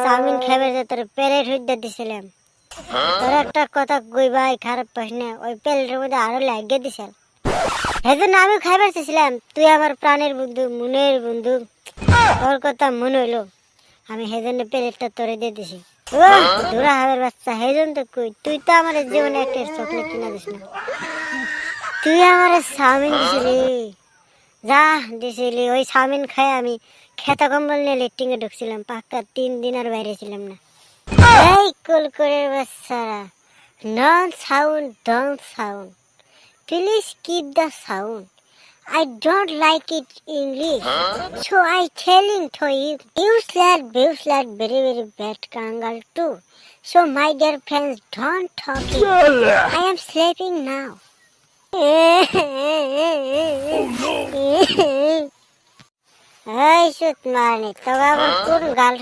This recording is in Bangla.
চাউমিন খাইবে যে তোর প্লেট হইতে দিছিলাম, তোর একটা কথা কই ভাই, খারাপ পাস না, ওই প্লেটের মধ্যে আরো লাগিয়ে দিছিল। সেজন্য আমি খাইবার চেয়েছিলাম, তুই আমার প্রাণের বন্ধু, মনের বন্ধু, তোর কথা মনে হইলো, আমি সেজন্য প্লেটটা তোরে দিয়ে দিছি। ধুরা হাবের বাচ্চা, সেজন্য তো কই, তুই তো আমার জীবনে একটা চকলেট কিনা দিস না, তুই আমার চাউমিন দিছিলি, যা দিছিলি। ওই চাউমিন খাই আমি খেতা কম্বল নিয়ে লেট্রিনে ঢুকছিলাম, পাক্কা 3 দিন আর বাইরে ছিলাম না। এই কুলকুলের বাচ্চারা, non sound, don't sound, please keep the sound. I don't like it English, so I telling to you, views lad, very very bad kangal too. So my dear friends, don't talk it. I am sleeping now. Hey, shoot, Marnie, तो अब कौन गाल